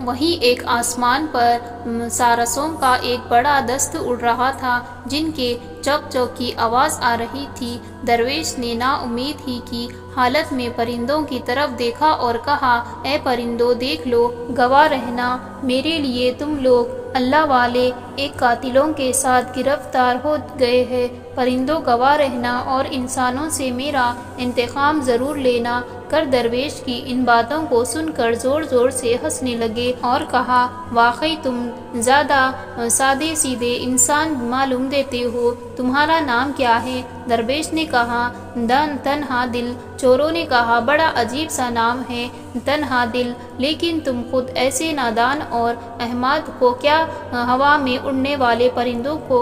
وہیں ایک آسمان پر سارسوں کا ایک بڑا دست اڑ رہا تھا جن کے چوک چوک کی آواز آ رہی تھی۔ درویش نے نا امید ہی کی حالت میں پرندوں کی طرف دیکھا اور کہا، اے پرندوں دیکھ لو، گواہ رہنا، میرے لیے تم لوگ اللہ والے ایک قاتلوں کے ساتھ گرفتار ہو گئے ہیں۔ پرندوں گواہ رہنا اور انسانوں سے میرا انتقام ضرور لینا۔ کر درویش کی ان باتوں کو سن کر زور زور سے ہنسنے لگے اور کہا، واقعی تم زیادہ سادے سیدھے انسان معلوم دیتے ہو، تمہارا نام کیا ہے؟ درویش نے کہا، تنہا دل۔ چوروں نے کہا، بڑا عجیب سا نام ہے، تنہا دل، لیکن تم خود ایسے نادان اور احمق ہو کیا ہوا میں اڑنے والے پرندوں کو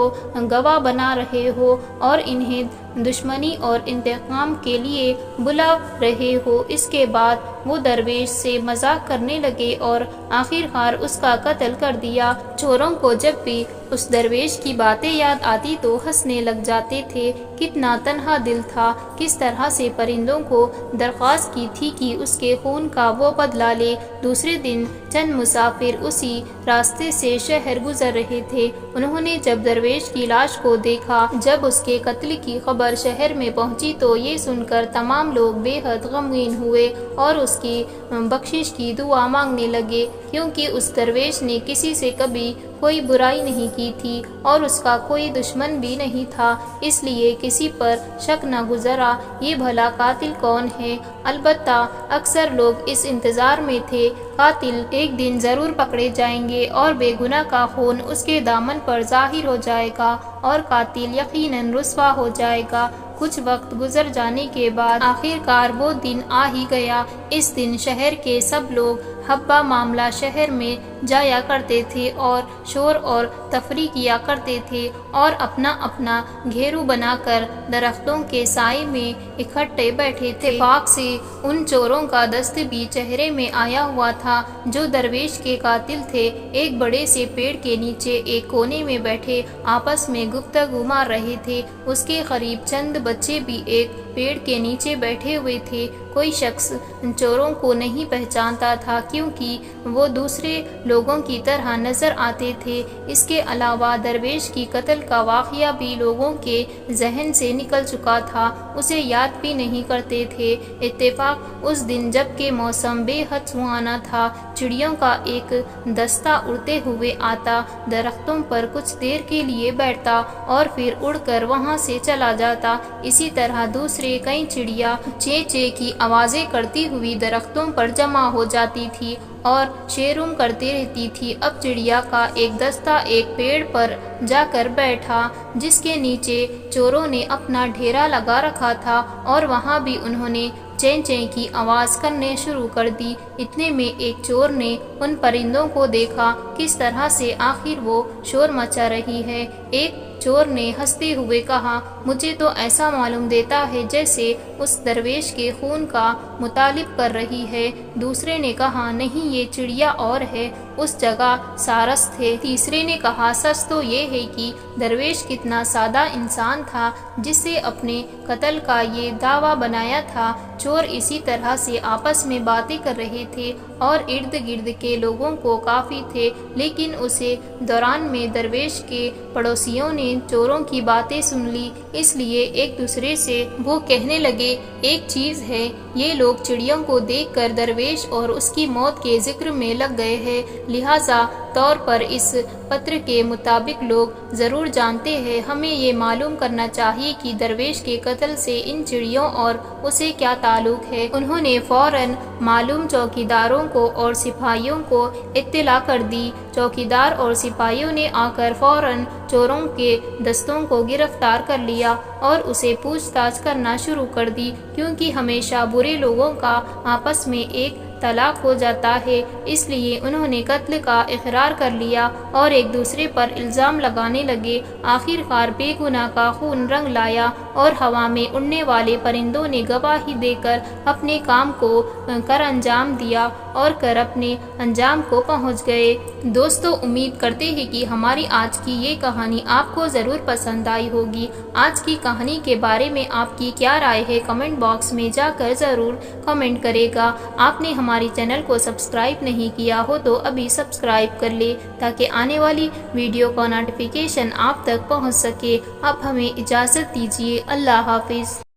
گواہ بنا رہے ہو اور انہیں دشمنی اور انتقام کے لیے بلا رہے ہو؟ اس کے بعد وہ درویش سے مذاق کرنے لگے اور آخر کار اس کا قتل کر دیا۔ چوروں کو جب بھی اس درویش کی باتیں یاد آتی تو ہنسنے لگ جاتے تھے۔ کتنا تنہا دل تھا، کس طرح سے پرندوں کو درخواست کی تھی کہ اس کے خون کا وہ بدلہ لے۔ دوسرے دن چند مسافر اسی راستے سے شہر گزر رہے تھے۔ انہوں نے جب درویش کی لاش کو دیکھا، جب اس کے قتل کی خبر شہر میں پہنچی تو یہ سن کر تمام لوگ بے حد غمگین ہوئے اور اس کی بخشش کی دعا مانگنے لگے، کیونکہ اس درویش نے کسی سے کبھی کوئی برائی نہیں کی تھی اور اس کا کوئی دشمن بھی نہیں تھا، اس لیے کسی پر شک نہ گزرا یہ بھلا قاتل کون ہے۔ البتہ اکثر لوگ اس انتظار میں تھے قاتل ایک دن ضرور پکڑے جائیں گے اور بے گناہ کا خون اس کے دامن پر ظاہر ہو جائے گا اور قاتل یقیناً رسوا ہو جائے گا۔ کچھ وقت گزر جانے کے بعد آخر کار وہ دن آ ہی گیا۔ اس دن شہر کے سب لوگ حبہ معاملہ شہر میں جایا کرتے تھے اور شور اور تفریح کیا کرتے تھے اور اپنا اپنا گھیرو بنا کر درختوں کے سائے میں اکٹھے بیٹھے تھے۔ اتفاق سے ان چوروں کا دست بھی چہرے میں آیا ہوا تھا جو درویش کے قاتل تھے۔ ایک بڑے سے پیڑ کے نیچے ایک کونے میں بیٹھے آپس میں گفتگو مار رہے تھے۔ اس کے قریب چند بچے بھی ایک پیڑ کے نیچے بیٹھے ہوئے تھے۔ کوئی شخص چوروں کو نہیں پہچانتا تھا کیونکہ وہ دوسرے لوگوں کی طرح نظر آتے تھے۔ اس کے علاوہ درویش کی قتل کا واقعہ بھی لوگوں کے ذہن سے نکل چکا تھا، اسے یاد بھی نہیں کرتے تھے۔ اتفاق اس دن جب کہ موسم بے حد سہانا تھا، چڑیوں کا ایک دستہ اڑتے ہوئے آتا، درختوں پر کچھ دیر کے لیے بیٹھتا اور پھر اڑ کر وہاں سے چلا جاتا۔ اسی طرح دوسرے کئی چڑیا چیں چیں کی آوازیں کرتی ہوئی درختوں پر جمع ہو جاتی تھی اور شیروم کرتی رہتی تھی۔ اب چڑیا کا ایک دستہ ایک پیڑ پر جا کر بیٹھا جس کے نیچے چوروں نے اپنا ڈھیرا لگا رکھا تھا اور وہاں بھی انہوں نے چیں چیں کی آواز کرنے شروع کر دی۔ اتنے میں ایک چور نے ان پرندوں کو دیکھا کس طرح سے آخر وہ شور مچا رہی ہے۔ ایک چور نے ہنستے ہوئے کہا، مجھے تو ایسا معلوم دیتا ہے جیسے اس درویش کے خون کا مطالب کر رہی ہے۔ دوسرے نے کہا، نہیں یہ چڑیا اور ہے، اس جگہ سارس تھے۔ تیسرے نے کہا، سچ تو یہ ہے کہ درویش کتنا سادہ انسان تھا جس سے اپنے قتل کا یہ دعویٰ بنایا تھا۔ چور اسی طرح سے آپس میں باتیں کر رہے تھے اور ارد گرد کے لوگوں کو کافی تھے، لیکن اسی دوران میں درویش کے پڑوسیوں نے چوروں کی باتیں سن لی، اس لیے ایک دوسرے سے وہ کہنے لگے، ایک چیز ہے، یہ لوگ چڑیوں کو دیکھ کر درویش اور اس کی موت کے ذکر میں لگ گئے ہیں، لہٰذا طور پر اس پتر کے مطابق لوگ ضرور جانتے ہیں۔ ہمیں یہ معلوم کرنا چاہیے کہ درویش کے قتل سے ان چڑیوں اور اسے کیا تعلق ہے۔ انہوں نے فوراً معلوم چوکیداروں کو اور سپاہیوں کو اطلاع کر دی۔ چوکیدار اور سپاہیوں نے آ کر فوراً چوروں کے دستوں کو گرفتار کر لیا اور اسے پوچھ تاچھ کرنا شروع کر دی، کیونکہ ہمیشہ برے لوگوں کا آپس میں ایک طلاق ہو جاتا ہے، اس لیے انہوں نے قتل کا اقرار کر لیا اور ایک دوسرے پر الزام لگانے لگے۔ آخر کار بے گناہ کا خون رنگ لایا اور ہوا میں اڑنے والے پرندوں نے گواہی دے کر اپنے کام کو انجام دیا اور کر اپنے انجام کو پہنچ گئے۔ دوستو، امید کرتے ہیں کہ ہماری آج کی یہ کہانی آپ کو ضرور پسند آئی ہوگی۔ آج کی کہانی کے بارے میں آپ کی کیا رائے ہے کمنٹ باکس میں جا کر ضرور کمنٹ کرے گا۔ آپ نے ہماری چینل کو سبسکرائب نہیں کیا ہو تو ابھی سبسکرائب کر لے تاکہ آنے والی ویڈیو کا نوٹیفیکیشن آپ تک پہنچ سکے۔ اب ہمیں اجازت دیجیے۔ اللہ حافظ۔